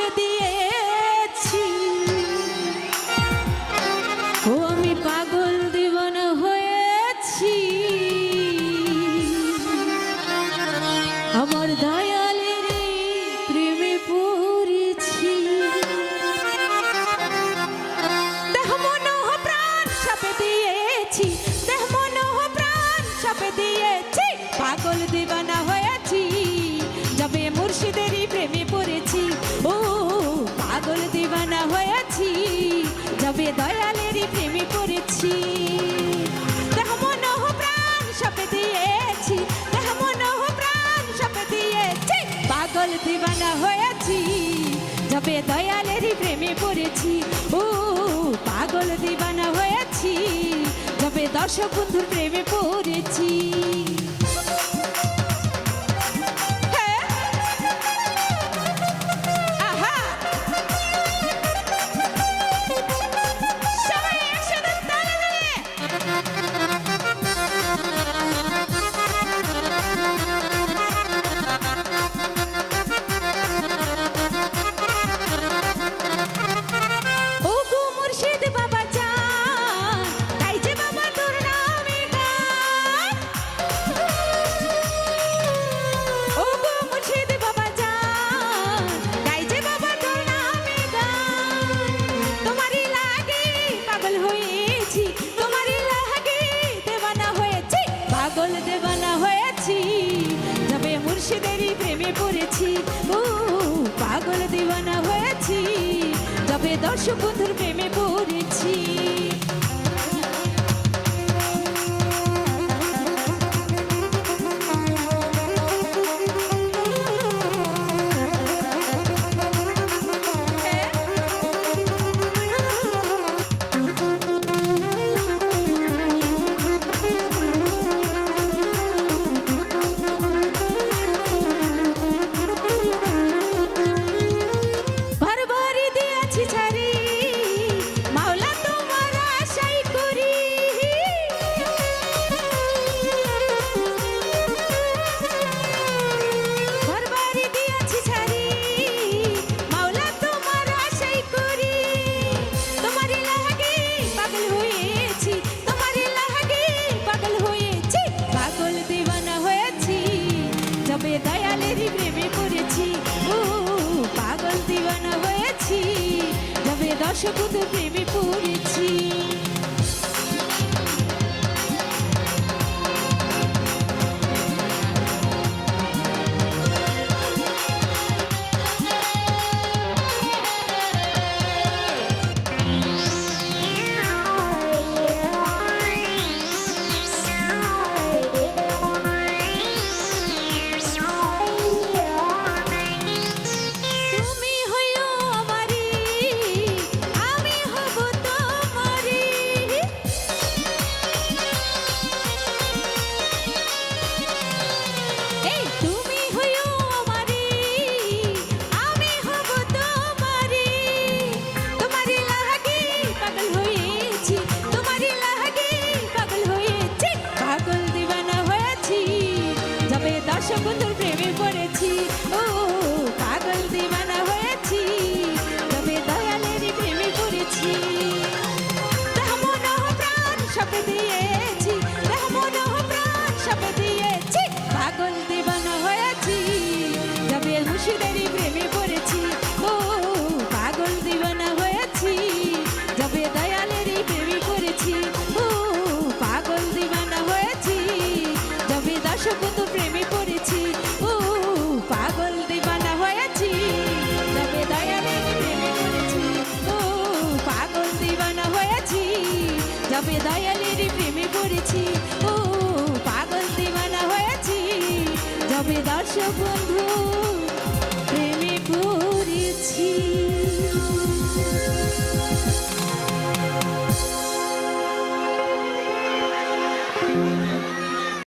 চাপে দিয়েছি, ও আমি পাগল দিওয়ানা হয়েছি। আমার দয়ালের প্রেমে পড়েছি, দেহ মন প্রাণ চাপে দিয়েছি, দেহ মন প্রাণ চাপে দিয়েছি, পাগল দিওয়ানা হয়েছি। যবে মুর্শিদেরই প্রেমে পড়েছি, ও পাগল দিওয়ানা হয়েছি। যবে দয়ালেরই প্রেমে পড়েছি, দেহ মন প্রাণ চাপে দিয়েছি, দেহ মন প্রাণ চাপে দিয়েছি, পাগল দিওয়ানা হয়েছি। যবে দয়ালেরই প্রেমে পড়েছি, ও পাগল দিওয়ানা হয়েছি। যবে দর্শক বন্ধুর প্রেমে পড়েছি। পাগল দেওয়ানা হয়েছি, যবে মুর্শিদেরই প্রেমে পড়েছি, ও পাগল দেওয়ানা হয়েছি। যবে দর্শক বন্ধুর প্রেমে পড়েছি। দয়ালেরই প্রেমে পড়েছি, ও পাগল দিওয়ানা হয়েছি। যবে দর্শক বন্ধুর প্রেমে পড়েছি। দর্শক বন্ধুর প্রেমে পড়েছি, ও পাগল দিওয়ানা হয়েছি। তবে দয়ালেরই প্রেমে পড়েছি, দেহ মন প্রাণ চাপে দিয়েছি, দেহ মন প্রাণ চাপে দিয়েছি, পাগল দিওয়ানা হয়েছি। তবে মুর্শিদেরই প্রেমে পড়েছি, ও পাগল দিওয়ানা হয়েছি। তবে দয়ালেরই প্রেমে পড়েছি, ও পাগল দিওয়ানা হয়েছি। তবে দর্শক বন্ধুর প্রেমে পড়েছি, ও পাগল দিওয়ানা হয়েছি। তবে দয়ালেরই প্রেমে পড়েছি, ও পাগল দিওয়ানা হয়েছি। তবে দয়ালেরই প্রেমে পড়েছি, ও পাগল দিওয়ানা হয়েছি। তবে দর্শক বন্ধু